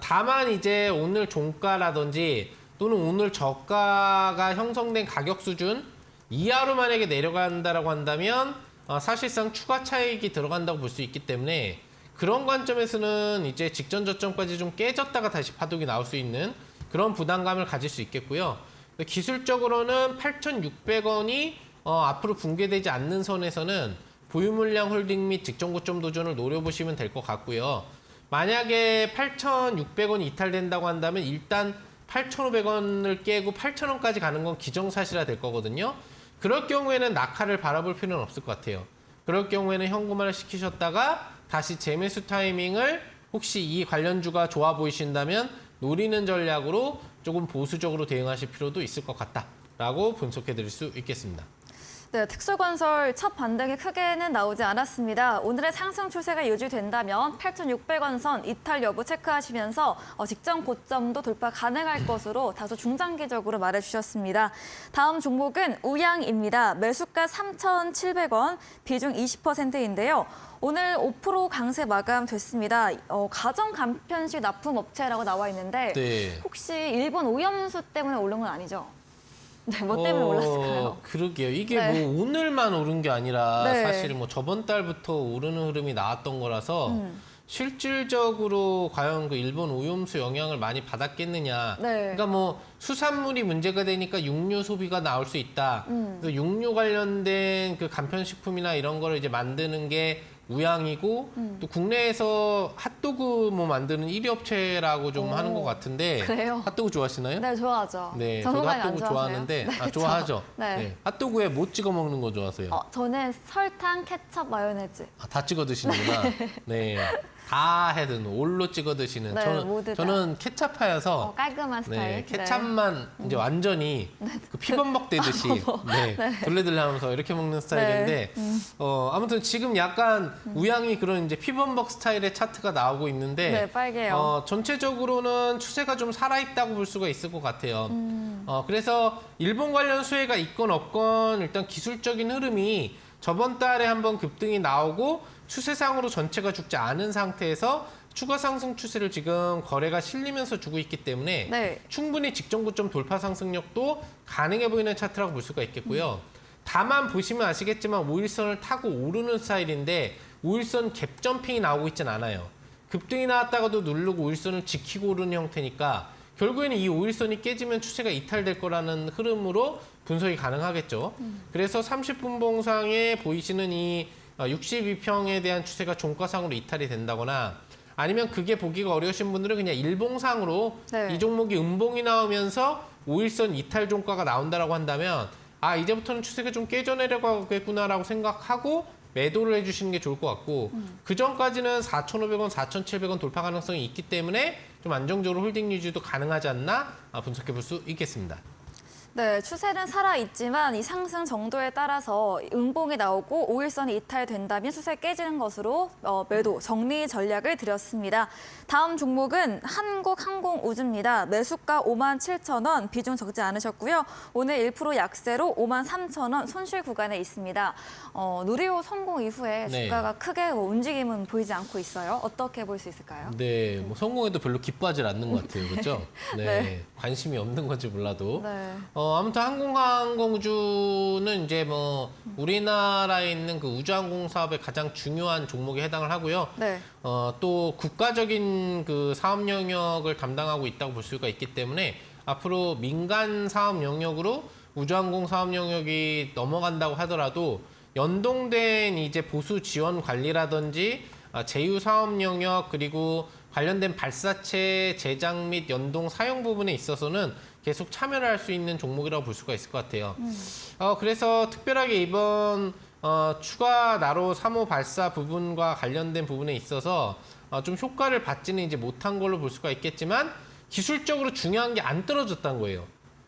다만 이제 오늘 종가라든지 또는 오늘 저가가 형성된 가격 수준 이하로 만약에 내려간다라고 한다면 사실상 추가 차익이 들어간다고 볼 수 있기 때문에 그런 관점에서는 이제 직전 저점까지 좀 깨졌다가 다시 파동이 나올 수 있는 그런 부담감을 가질 수 있겠고요. 기술적으로는 8,600원이 앞으로 붕괴되지 않는 선에서는 보유물량 홀딩 및 직전 고점 도전을 노려보시면 될 것 같고요. 만약에 8,600원이 이탈된다고 한다면 일단 8,500원을 깨고 8,000원까지 가는 건 기정사실화 될 거거든요. 그럴 경우에는 낙하를 바라볼 필요는 없을 것 같아요. 그럴 경우에는 현금화를 시키셨다가 다시 재매수 타이밍을 혹시 이 관련주가 좋아 보이신다면 노리는 전략으로 조금 보수적으로 대응하실 필요도 있을 것 같다라고 분석해 드릴 수 있겠습니다. 네, 특수건설 첫 반등이 크게는 나오지 않았습니다. 오늘의 상승 추세가 유지된다면 8,600원 선 이탈 여부 체크하시면서 직전 고점도 돌파 가능할 것으로 다소 중장기적으로 말해주셨습니다. 다음 종목은 우양입니다. 매수가 3,700원, 비중 20%인데요. 오늘 5% 강세 마감됐습니다. 가정 간편식 납품 업체라고 나와 있는데 네. 혹시 일본 오염수 때문에 오른 건 아니죠? 네, 뭐 때문에 올랐을까요? 그러게요. 이게 네. 뭐 오늘만 오른 게 아니라 네. 사실 뭐 저번 달부터 오르는 흐름이 나왔던 거라서 실질적으로 과연 그 일본 오염수 영향을 많이 받았겠느냐. 네. 그러니까 뭐 수산물이 문제가 되니까 육류 소비가 나올 수 있다. 그래서 육류 관련된 그 간편식품이나 이런 거를 이제 만드는 게 우양이고 또 국내에서 핫도그 뭐 만드는 1위 업체라고 좀 하는 것 같은데 그래요? 핫도그 좋아하시나요? 네, 좋아하죠. 네, 저도 전문가는 안 핫도그 좋아하세요? 좋아하는데 네, 그쵸? 좋아하죠. 네. 네. 핫도그에 뭐 찍어 먹는 거 좋아하세요? 저는 설탕, 케첩, 마요네즈. 다 찍어 드시는구나. 네. 다 해든 올로 찍어 드시는 네, 모두 다. 저는 케찹파여서 깔끔한 스타일. 케찹만 이제 완전히 그 피범벅 되듯이 둘레둘레하면서 이렇게 먹는 스타일인데 아무튼 지금 약간 우양이 그런 이제 피범벅 스타일의 차트가 나오고 있는데 네, 빨개요. 전체적으로는 추세가 좀 살아있다고 볼 수가 있을 것 같아요. 그래서 일본 관련 수혜가 있건 없건 일단 기술적인 흐름이 저번 달에 한번 급등이 나오고 추세상으로 전체가 죽지 않은 상태에서 추가 상승 추세를 지금 거래가 실리면서 주고 있기 때문에 네. 충분히 직전 고점 돌파 상승력도 가능해 보이는 차트라고 볼 수가 있겠고요. 다만 보시면 아시겠지만 5일선을 타고 오르는 스타일인데 5일선 갭 점핑이 나오고 있진 않아요. 급등이 나왔다가도 누르고 5일선을 지키고 오르는 형태니까 결국에는 이 5일선이 깨지면 추세가 이탈될 거라는 흐름으로 분석이 가능하겠죠. 그래서 30분 봉상에 보이시는 이 62평에 대한 추세가 종가상으로 이탈이 된다거나 아니면 그게 보기가 어려우신 분들은 그냥 일봉상으로 네. 이 종목이 음봉이 나오면서 5일선 이탈 종가가 나온다라고 한다면 이제부터는 추세가 좀 깨져내려가겠구나라고 생각하고 매도를 해주시는 게 좋을 것 같고 그 전까지는 4,500원, 4,700원 돌파 가능성이 있기 때문에 좀 안정적으로 홀딩 유지도 가능하지 않나 분석해 볼 수 있겠습니다. 네, 추세는 살아있지만 이 상승 정도에 따라서 음봉이 나오고 5일선이 이탈된다면 추세 깨지는 것으로 매도, 정리 전략을 드렸습니다. 다음 종목은 한국항공우주입니다. 매수가 57,000원, 비중 적지 않으셨고요. 오늘 1% 약세로 53,000원 손실 구간에 있습니다. 누리호 성공 이후에 네. 주가가 크게 움직임은 보이지 않고 있어요. 어떻게 볼 수 있을까요? 네, 뭐 성공해도 별로 기뻐하지 않는 것 같아요, 그렇죠? 네, 네. 관심이 없는 건지 몰라도. 네. 아무튼 항공우주는 이제 뭐 우리나라에 있는 그 우주항공 사업의 가장 중요한 종목에 해당을 하고요. 네. 또 국가적인 그 사업 영역을 담당하고 있다고 볼 수가 있기 때문에 앞으로 민간 사업 영역으로 우주항공 사업 영역이 넘어간다고 하더라도 연동된 이제 보수 지원 관리라든지 제휴 사업 영역 그리고 관련된 발사체 제작 및 연동 사용 부분에 있어서는 계속 참여를 할 수 있는 종목이라고 볼 수가 있을 것 같아요. 그래서 특별하게 이번 추가 나로 3호 발사 부분과 관련된 부분에 있어서 좀 효과를 받지는 이제 못한 걸로 볼 수가 있겠지만 기술적으로 중요한 게 안 떨어졌다는 거예요.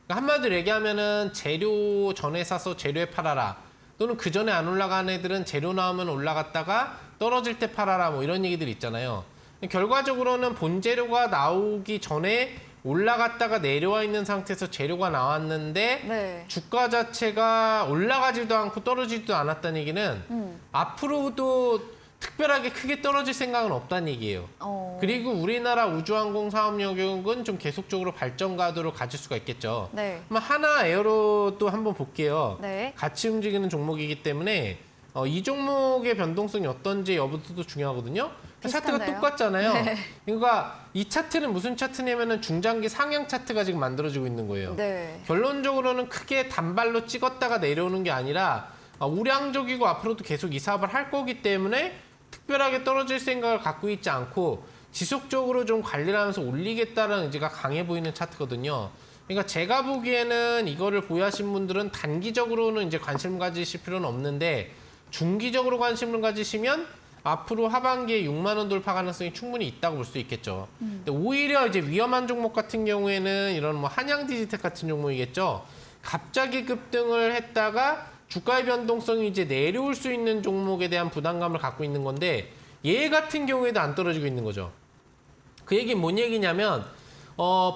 그러니까 한마디로 얘기하면은 재료 전에 사서 재료에 팔아라. 또는 그 전에 안 올라간 애들은 재료 나오면 올라갔다가 떨어질 때 팔아라. 뭐 이런 얘기들 있잖아요. 결과적으로는 본재료가 나오기 전에 올라갔다가 내려와 있는 상태에서 재료가 나왔는데 네. 주가 자체가 올라가지도 않고 떨어지지도 않았다는 얘기는 앞으로도 특별하게 크게 떨어질 생각은 없다는 얘기예요. 그리고 우리나라 우주항공 사업 영역은 좀 계속적으로 발전 가도를 가질 수가 있겠죠. 네. 그럼 하나 에어로도 한번 볼게요. 네. 같이 움직이는 종목이기 때문에 이 종목의 변동성이 어떤지 여부도 중요하거든요. 차트가 비슷한데요? 똑같잖아요. 네. 그러니까 이 차트는 무슨 차트냐면은 중장기 상향 차트가 지금 만들어지고 있는 거예요. 네. 결론적으로는 크게 단발로 찍었다가 내려오는 게 아니라 우량적이고 앞으로도 계속 이 사업을 할 거기 때문에 특별하게 떨어질 생각을 갖고 있지 않고 지속적으로 좀 관리를 하면서 올리겠다는 의지가 강해 보이는 차트거든요. 그러니까 제가 보기에는 이거를 보유하신 분들은 단기적으로는 이제 관심 가지실 필요는 없는데 중기적으로 관심을 가지시면 앞으로 하반기에 6만 원 돌파 가능성이 충분히 있다고 볼 수 있겠죠. 근데 오히려 이제 위험한 종목 같은 경우에는 이런 뭐 한양 디지텍 같은 종목이겠죠. 갑자기 급등을 했다가 주가의 변동성이 이제 내려올 수 있는 종목에 대한 부담감을 갖고 있는 건데 얘 같은 경우에도 안 떨어지고 있는 거죠. 그 얘기는 뭔 얘기냐면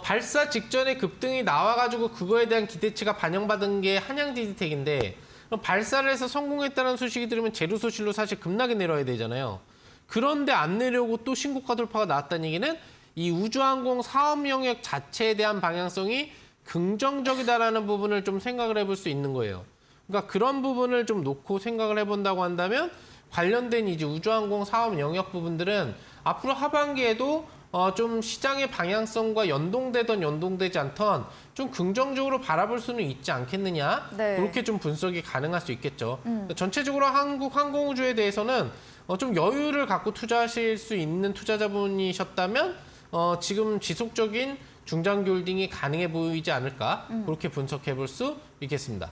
발사 직전에 급등이 나와가지고 그거에 대한 기대치가 반영받은 게 한양 디지텍인데 발사를 해서 성공했다는 소식이 들으면 재료 소실로 사실 급락이 내려야 되잖아요. 그런데 안 내려오고 또 신고가 돌파가 나왔다는 얘기는 이 우주항공 사업 영역 자체에 대한 방향성이 긍정적이다라는 부분을 좀 생각을 해볼 수 있는 거예요. 그러니까 그런 부분을 좀 놓고 생각을 해본다고 한다면 관련된 이제 우주항공 사업 영역 부분들은 앞으로 하반기에도 좀 시장의 방향성과 연동되던 연동되지 않던 좀 긍정적으로 바라볼 수는 있지 않겠느냐. 네. 그렇게 좀 분석이 가능할 수 있겠죠. 전체적으로 한국 항공우주에 대해서는 좀 여유를 갖고 투자하실 수 있는 투자자분이셨다면 지금 지속적인 중장기 홀딩이 가능해 보이지 않을까. 그렇게 분석해 볼 수 있겠습니다.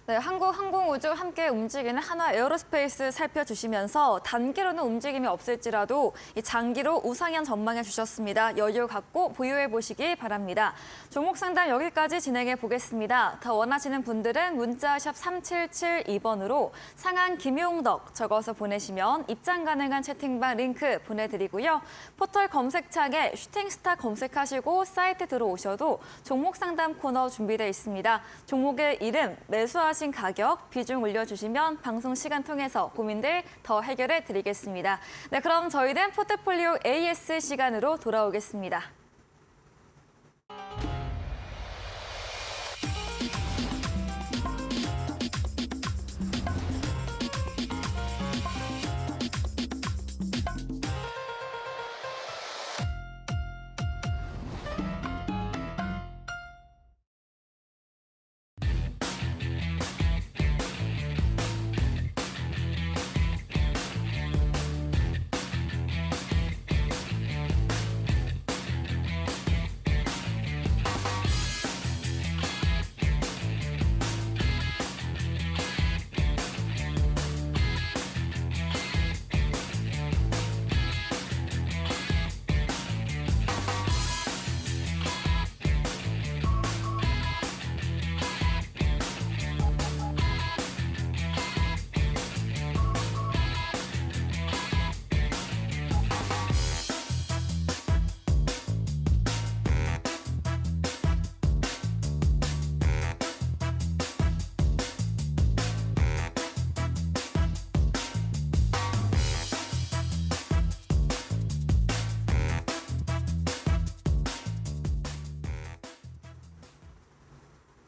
네, 한국항공우주 함께 움직이는 한화 에어로스페이스 살펴주시면서 단기로는 움직임이 없을지라도 이 장기로 우상향 전망해 주셨습니다. 여유 갖고 보유해 보시기 바랍니다. 종목 상담 여기까지 진행해 보겠습니다. 더 원하시는 분들은 문자샵 3772번으로 상한 김용덕 적어서 보내시면 입장 가능한 채팅방 링크 보내드리고요. 포털 검색창에 슈팅스타 검색하시고 사이트 들어오셔도 종목 상담 코너 준비되어 있습니다. 종목의 이름, 매수하신 가격, 비중 올려주시면 방송 시간 통해서 고민들 더 해결해 드리겠습니다. 네, 그럼 저희는 포트폴리오 AS 시간으로 돌아오겠습니다.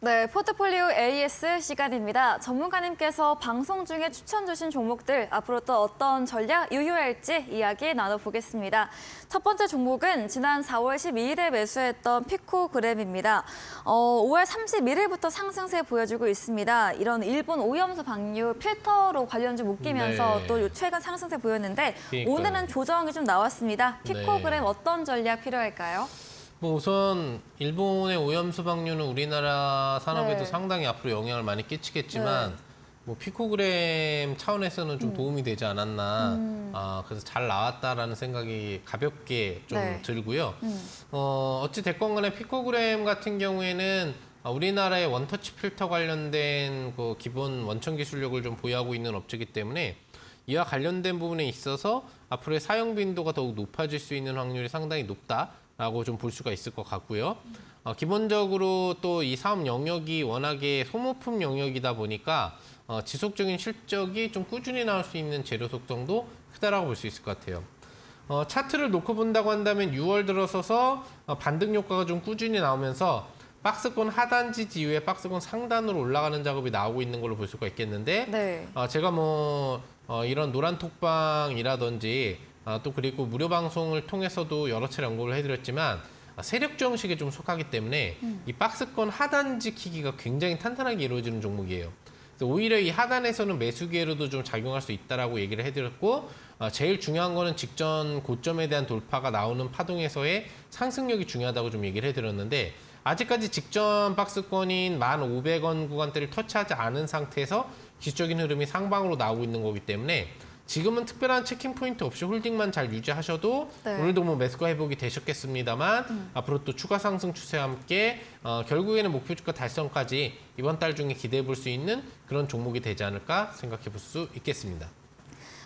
네, 포트폴리오 AS 시간입니다. 전문가님께서 방송 중에 추천 주신 종목들 앞으로 또 어떤 전략 유효할지 이야기 나눠보겠습니다. 첫 번째 종목은 지난 4월 12일에 매수했던 피코그램입니다. 5월 31일부터 상승세 보여주고 있습니다. 이런 일본 오염수 방류 필터로 관련주 묶이면서 네. 또 최근 상승세 보였는데 그러니까요. 오늘은 조정이 좀 나왔습니다. 피코그램 네. 어떤 전략 필요할까요? 뭐 우선 일본의 오염수 방류는 우리나라 산업에도 네. 상당히 앞으로 영향을 많이 끼치겠지만 뭐 피코그램 차원에서는 좀 도움이 되지 않았나. 그래서 잘 나왔다라는 생각이 가볍게 좀 네. 들고요. 어찌 됐건 간에 피코그램 같은 경우에는 우리나라의 원터치 필터 관련된 그 기본 원천 기술력을 좀 보유하고 있는 업체이기 때문에 이와 관련된 부분에 있어서 앞으로의 사용 빈도가 더욱 높아질 수 있는 확률이 상당히 높다라고 좀 볼 수가 있을 것 같고요. 기본적으로 또 이 사업 영역이 워낙에 소모품 영역이다 보니까 지속적인 실적이 좀 꾸준히 나올 수 있는 재료 속성도 크다라고 볼 수 있을 것 같아요. 차트를 놓고 본다고 한다면 6월 들어서서 반등 효과가 좀 꾸준히 나오면서 박스권 하단 지지 이후에 박스권 상단으로 올라가는 작업이 나오고 있는 걸로 볼 수가 있겠는데 네. 제가 이런 노란 톡방이라든지 또 그리고 무료 방송을 통해서도 여러 차례 언급을 해드렸지만 세력 정식에 좀 속하기 때문에 이 박스권 하단 지키기가 굉장히 탄탄하게 이루어지는 종목이에요. 그래서 오히려 이 하단에서는 매수 기회로도 좀 작용할 수 있다라고 얘기를 해드렸고 제일 중요한 거는 직전 고점에 대한 돌파가 나오는 파동에서의 상승력이 중요하다고 좀 얘기를 해드렸는데 아직까지 직전 박스권인 1,500원 구간대를 터치하지 않은 상태에서 기술적인 흐름이 상방으로 나오고 있는 거기 때문에 지금은 특별한 체킹 포인트 없이 홀딩만 잘 유지하셔도 네. 오늘도 뭐 매수가 회복이 되셨겠습니다만 앞으로 또 추가 상승 추세와 함께 결국에는 목표 주가 달성까지 이번 달 중에 기대해 볼 수 있는 그런 종목이 되지 않을까 생각해 볼 수 있겠습니다.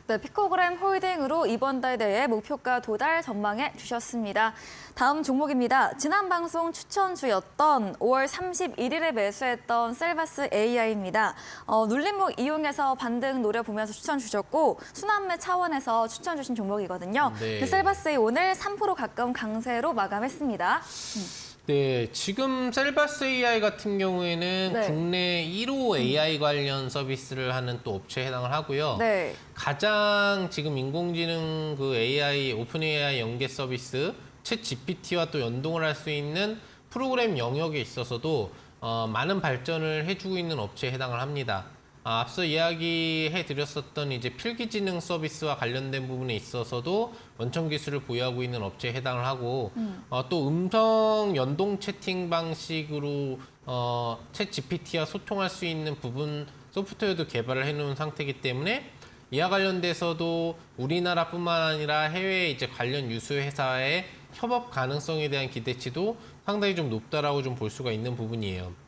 네, 피코그램 홀딩으로 이번 달 내에 목표가 도달 전망해 주셨습니다. 다음 종목입니다. 지난 방송 추천주였던 5월 31일에 매수했던 셀바스 AI입니다. 눌림목 이용해서 반등 노려보면서 추천 주셨고 순환매 차원에서 추천 주신 종목이거든요. 네. 그 셀바스 AI 오늘 3% 가까운 강세로 마감했습니다. 네, 지금 셀바스 AI 같은 경우에는 네. 국내 1호 AI 관련 서비스를 하는 또 업체에 해당을 하고요. 네. 가장 지금 인공지능 그 AI, 오픈 AI 연계 서비스, 챗 GPT와 또 연동을 할 수 있는 프로그램 영역에 있어서도 많은 발전을 해주고 있는 업체에 해당을 합니다. 앞서 이야기해 드렸었던 이제 필기지능 서비스와 관련된 부분에 있어서도 원천 기술을 보유하고 있는 업체에 해당을 하고 또 음성 연동 채팅 방식으로 챗 GPT와 소통할 수 있는 부분 소프트웨어도 개발을 해놓은 상태이기 때문에 이와 관련돼서도 우리나라뿐만 아니라 해외 이제 관련 유수 회사의 협업 가능성에 대한 기대치도 상당히 좀 높다라고 좀 볼 수가 있는 부분이에요.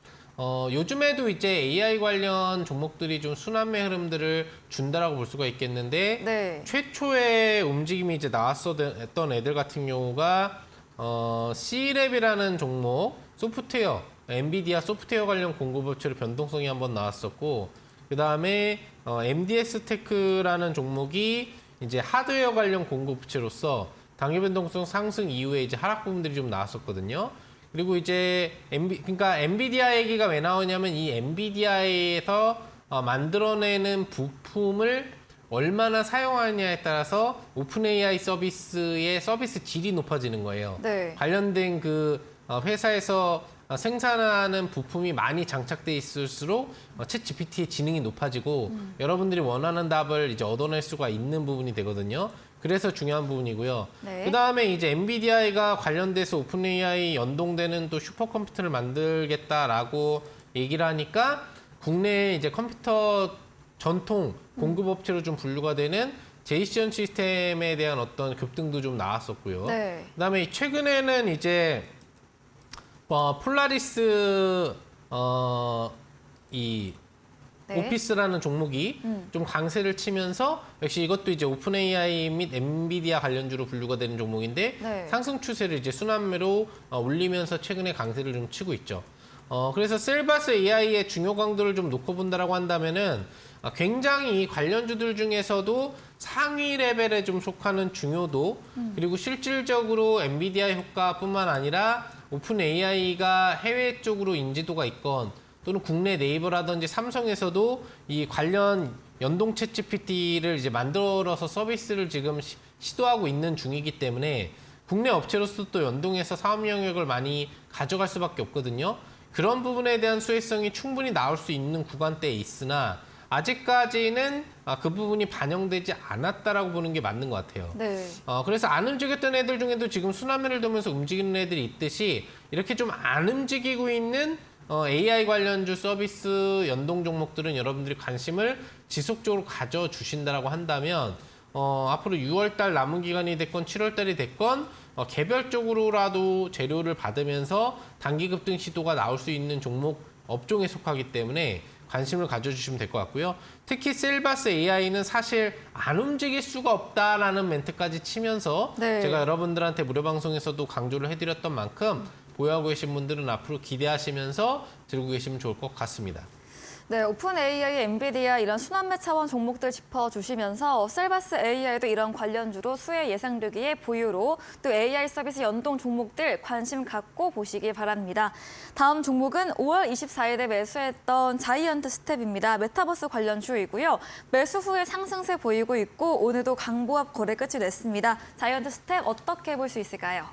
요즘에도 이제 AI 관련 종목들이 좀 순환매 흐름들을 준다라고 볼 수가 있겠는데 네. 최초의 움직임이 이제 나왔었던 애들 같은 경우가 C랩이라는 종목 소프트웨어 엔비디아 소프트웨어 관련 공급업체로 변동성이 한번 나왔었고 그 다음에 MDS 테크라는 종목이 이제 하드웨어 관련 공급업체로서 단기 변동성 상승 이후에 이제 하락 부분들이 좀 나왔었거든요. 그리고 이제 그러니까 엔비디아 얘기가 왜 나오냐면 이 엔비디아에서 만들어내는 부품을 얼마나 사용하느냐에 따라서 오픈 AI 서비스의 서비스 질이 높아지는 거예요. 네. 관련된 그 회사에서 생산하는 부품이 많이 장착돼 있을수록 챗 GPT의 지능이 높아지고 여러분들이 원하는 답을 이제 얻어낼 수가 있는 부분이 되거든요. 그래서 중요한 부분이고요. 네. 그 다음에 이제 엔비디아가 관련돼서 오픈 AI 연동되는 또 슈퍼컴퓨터를 만들겠다라고 얘기를 하니까 국내 이제 컴퓨터 전통 공급업체로 좀 분류가 되는 제이션 시스템에 대한 어떤 급등도 좀 나왔었고요. 네. 그다음에 최근에는 이제 폴라리스 이 네. 오피스라는 종목이 좀 강세를 치면서 역시 이것도 이제 오픈 AI 및 엔비디아 관련주로 분류가 되는 종목인데 네. 상승 추세를 이제 순환매로 올리면서 최근에 강세를 좀 치고 있죠. 그래서 셀바스 AI의 중요 강도를 좀 놓고 본다라고 한다면은 굉장히 이 관련주들 중에서도 상위 레벨에 좀 속하는 중요도 그리고 실질적으로 엔비디아 효과뿐만 아니라 오픈 AI가 해외 쪽으로 인지도가 있건 또는 국내 네이버라든지 삼성에서도 이 관련 연동 챗 GPT를 이제 만들어서 서비스를 지금 시도하고 있는 중이기 때문에 국내 업체로서 또 연동해서 사업 영역을 많이 가져갈 수밖에 없거든요. 그런 부분에 대한 수혜성이 충분히 나올 수 있는 구간대에 있으나 아직까지는 그 부분이 반영되지 않았다라고 보는 게 맞는 것 같아요. 네. 그래서 안 움직였던 애들 중에도 지금 순환매를 두면서 움직이는 애들이 있듯이 이렇게 좀 안 움직이고 있는 AI 관련주 서비스 연동 종목들은 여러분들이 관심을 지속적으로 가져주신다라고 한다면 앞으로 6월달 남은 기간이 됐건 7월달이 됐건 개별적으로라도 재료를 받으면서 단기 급등 시도가 나올 수 있는 종목 업종에 속하기 때문에 관심을 가져주시면 될 것 같고요. 특히 셀바스 AI는 사실 안 움직일 수가 없다라는 멘트까지 치면서 네. 제가 여러분들한테 무료 방송에서도 강조를 해드렸던 만큼 보유하고 계신 분들은 앞으로 기대하시면서 들고 계시면 좋을 것 같습니다. 네, 오픈 AI, 엔비디아 이런 순환매 차원 종목들 짚어주시면서 셀바스 AI도 이런 관련주로 수혜 예상되기에 보유로 또 AI 서비스 연동 종목들 관심 갖고 보시기 바랍니다. 다음 종목은 5월 24일에 매수했던 자이언트 스텝입니다. 메타버스 관련주이고요. 매수 후에 상승세 보이고 있고 오늘도 강보합 거래 끝이 냈습니다. 자이언트 스텝 어떻게 볼 수 있을까요?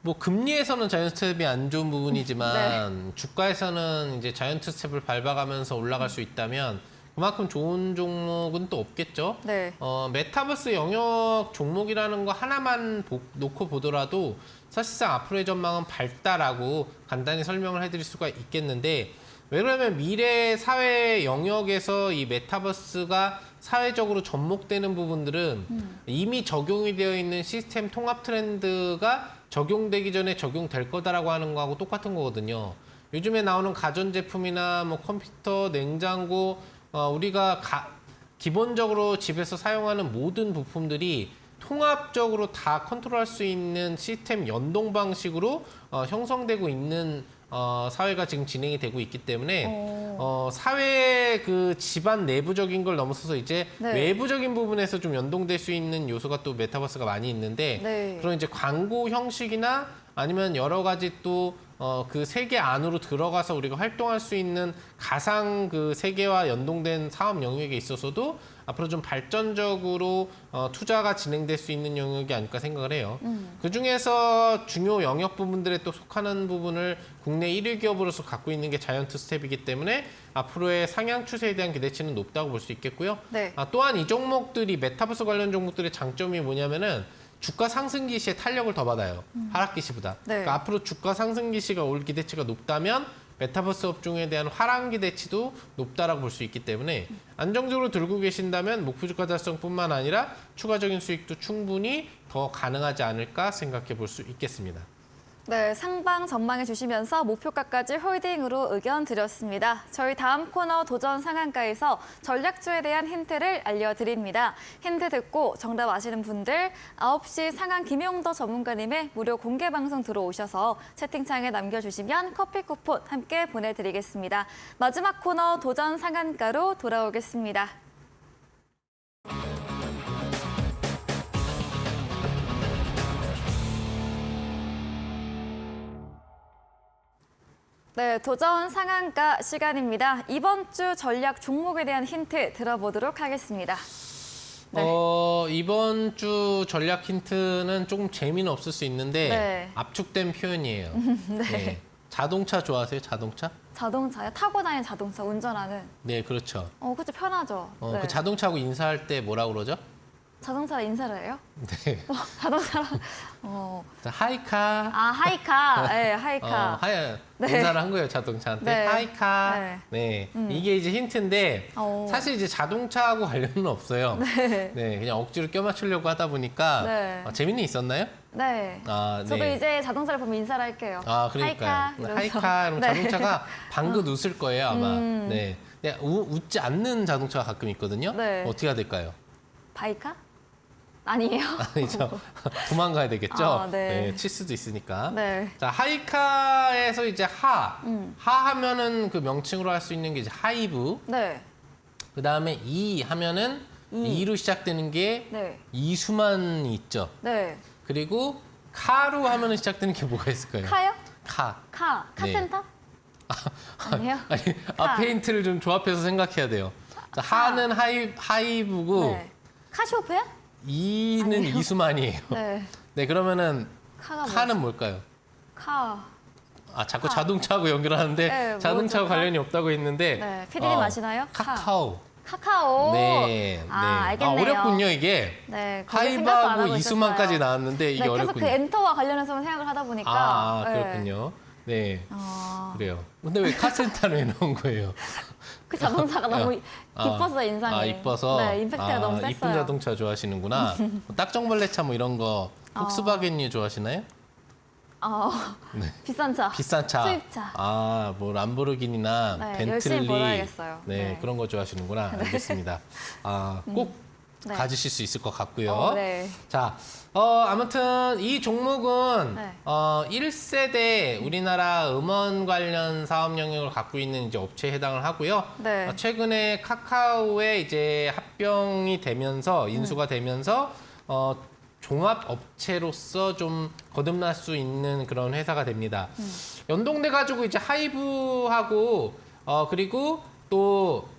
뭐 금리에서는 자이언트 스텝이 안 좋은 부분이지만 네. 주가에서는 이제 자이언트 스텝을 밟아가면서 올라갈 수 있다면 그만큼 좋은 종목은 또 없겠죠. 네. 메타버스 영역 종목이라는 거 하나만 놓고 보더라도 사실상 앞으로의 전망은 밝다라고 간단히 설명을 해드릴 수가 있겠는데 왜 그러면 미래 사회 영역에서 이 메타버스가 사회적으로 접목되는 부분들은 이미 적용이 되어 있는 시스템 통합 트렌드가 적용되기 전에 적용될 거다라고 하는 거하고 똑같은 거거든요. 요즘에 나오는 가전제품이나 뭐 컴퓨터, 냉장고, 우리가 기본적으로 집에서 사용하는 모든 부품들이 통합적으로 다 컨트롤할 수 있는 시스템 연동 방식으로 형성되고 있는 사회가 지금 진행이 되고 있기 때문에 사회의 그 집안 내부적인 걸 넘어서서 이제 네. 외부적인 부분에서 좀 연동될 수 있는 요소가 또 메타버스가 많이 있는데 네. 그런 이제 광고 형식이나 아니면 여러 가지 또 그 세계 안으로 들어가서 우리가 활동할 수 있는 가상 그 세계와 연동된 사업 영역에 있어서도 앞으로 좀 발전적으로 투자가 진행될 수 있는 영역이 아닐까 생각을 해요. 그중에서 중요 영역 부분들에 또 속하는 부분을 국내 1위 기업으로서 갖고 있는 게 자이언트 스텝이기 때문에 앞으로의 상향 추세에 대한 기대치는 높다고 볼 수 있겠고요. 네. 또한 이 종목들이 메타버스 관련 종목들의 장점이 뭐냐면은 주가 상승기 시에 탄력을 더 받아요. 하락기 시보다. 네. 그러니까 앞으로 주가 상승기 시가 올 기대치가 높다면 메타버스 업종에 대한 하락 기대치도 높다라고 볼 수 있기 때문에 안정적으로 들고 계신다면 목표 주가 달성뿐만 아니라 추가적인 수익도 충분히 더 가능하지 않을까 생각해 볼 수 있겠습니다. 네, 상방 전망해 주시면서 목표가까지 홀딩으로 의견 드렸습니다. 저희 다음 코너 도전 상한가에서 전략주에 대한 힌트를 알려드립니다. 힌트 듣고 정답 아시는 분들 9시 상한 김용더 전문가님의 무료 공개 방송 들어오셔서 채팅창에 남겨주시면 커피 쿠폰 함께 보내드리겠습니다. 마지막 코너 도전 상한가로 돌아오겠습니다. 네, 도전 상한가 시간입니다. 이번 주 전략 종목에 대한 힌트 들어보도록 하겠습니다. 네. 이번 주 전략 힌트는 조금 재미는 없을 수 있는데 네. 압축된 표현이에요. 네. 자동차 좋아하세요? 자동차? 자동차요? 타고 다니는 자동차, 운전하는. 네, 그렇죠. 그쵸, 편하죠. 네. 그 자동차하고 인사할 때 뭐라고 그러죠? 자동차랑 인사를 해요? 네. 자동차랑, 자, 하이카. 하이카. 네, 하이카. 네. 인사를 한 거예요, 자동차한테. 네. 하이카. 네. 이게 이제 힌트인데 사실 이제 자동차하고 관련은 없어요. 네. 그냥 억지로 껴맞추려고 하다 보니까 네. 재미는 있었나요? 네. 저도 네. 이제 자동차를 보면 인사를 할게요. 그러니까요. 하이카. 이러면서. 하이카. 그럼 네. 자동차가 방긋 웃을 거예요, 아마. 네. 그냥 웃지 않는 자동차가 가끔 있거든요. 네. 어떻게 해야 될까요? 바이카? 아니에요? 아니죠. 도망가야 되겠죠? 네. 칠 수도 있으니까. 네. 자, 하이카에서 이제 하하면은 그 명칭으로 할 수 있는 게 이제 하이브. 네. 그 다음에 이 하면은 이로 시작되는 게 네. 이수만이 있죠. 네. 그리고 카로 하면은 시작되는 게 뭐가 있을까요? 카요? 카. 카센터? 아니에요? 아니, 카. 페인트를 좀 조합해서 생각해야 돼요. 자, 하는 하이브고 네. 카시오페야? 이는 아니에요. 이수만이에요. 네. 네, 그러면은 카가 카는 뭘까요? 카. 자꾸 자동차하고 연결하는데 네, 자동차와 뭐죠? 관련이 없다고 했는데 네. 피디님 아시나요? 카카오. 카카오. 네, 알겠네요. 어렵군요, 이게. 네. 거기 생각도 안 하이브하고 하고 이수만까지 있었어요. 나왔는데 이게 네, 계속 어렵군요. 그 엔터와 관련해서만 생각을 하다 보니까. 네. 그렇군요. 네, 그래요. 근데 왜 카센터를 왜 넣은 거예요? 그 자동차가 너무 기뻐서 인상이. 이뻐서. 네, 임팩트가 너무 셌어요. 이쁜 자동차 좋아하시는구나. 딱정벌레차 뭐 이런 거 폭스바겐유 좋아하시나요? 네. 비싼 차. 비싼 차. 수입차. 뭐 람보르기니나 네, 열심히 벤틀리. 벌어야겠어요. 네, 네. 그런 거 좋아하시는구나. 알겠습니다. 꼭 네. 가지실 수 있을 것 같고요. 네. 자, 아무튼 이 종목은 네. 1세대 우리나라 음원 관련 사업 영역을 갖고 있는 이제 업체에 해당을 하고요. 네. 최근에 카카오에 이제 합병이 되면서 인수가 되면서 종합 업체로서 좀 거듭날 수 있는 그런 회사가 됩니다. 연동돼 가지고 이제 하이브하고 그리고 또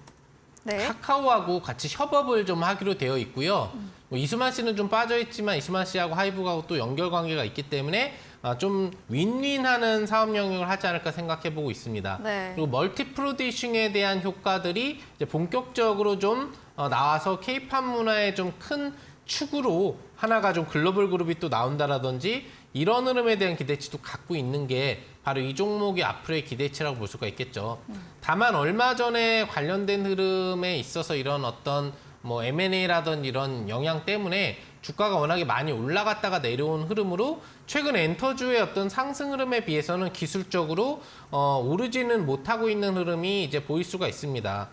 네. 카카오하고 같이 협업을 좀 하기로 되어 있고요. 뭐 이수만 씨는 좀 빠져 있지만 이수만 씨하고 하이브하고 또 연결 관계가 있기 때문에 좀 윈윈하는 사업 영역을 하지 않을까 생각해 보고 있습니다. 네. 그리고 멀티 프로듀싱에 대한 효과들이 이제 본격적으로 좀 나와서 K-팝 문화의 좀 큰 축으로 하나가 좀 글로벌 그룹이 또 나온다라든지 이런 흐름에 대한 기대치도 갖고 있는 게 바로 이 종목의 앞으로의 기대치라고 볼 수가 있겠죠. 다만 얼마 전에 관련된 흐름에 있어서 이런 어떤 뭐 M&A라든 이런 영향 때문에 주가가 워낙에 많이 올라갔다가 내려온 흐름으로 최근 엔터주의 어떤 상승 흐름에 비해서는 기술적으로 오르지는 못하고 있는 흐름이 이제 보일 수가 있습니다.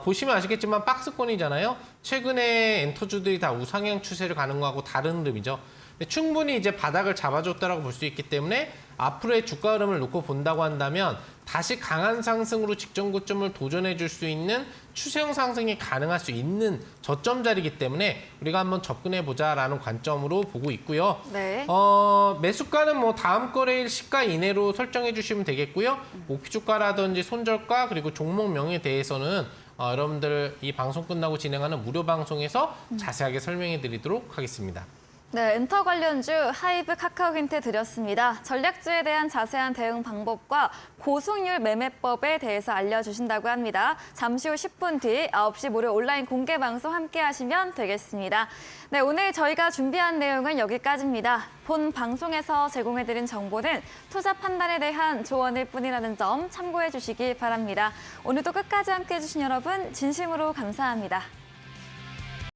보시면 아시겠지만 박스권이잖아요. 최근에 엔터주들이 다 우상향 추세를 가는 거하고 다른 흐름이죠. 충분히 이제 바닥을 잡아줬다라고 볼 수 있기 때문에 앞으로의 주가 흐름을 놓고 본다고 한다면 다시 강한 상승으로 직전 고점을 도전해 줄 수 있는 추세형 상승이 가능할 수 있는 저점 자리이기 때문에 우리가 한번 접근해 보자라는 관점으로 보고 있고요. 네. 매수가는 뭐 다음 거래일 시가 이내로 설정해 주시면 되겠고요. 목표 주가라든지 손절가 그리고 종목명에 대해서는 여러분들 이 방송 끝나고 진행하는 무료 방송에서 자세하게 설명해 드리도록 하겠습니다. 네, 엔터 관련주 하이브 카카오 힌트 드렸습니다. 전략주에 대한 자세한 대응 방법과 고수익률 매매법에 대해서 알려주신다고 합니다. 잠시 후 10분 뒤 9시 무료 온라인 공개 방송 함께 하시면 되겠습니다. 네, 오늘 저희가 준비한 내용은 여기까지입니다. 본 방송에서 제공해드린 정보는 투자 판단에 대한 조언일 뿐이라는 점 참고해 주시기 바랍니다. 오늘도 끝까지 함께 해주신 여러분 진심으로 감사합니다.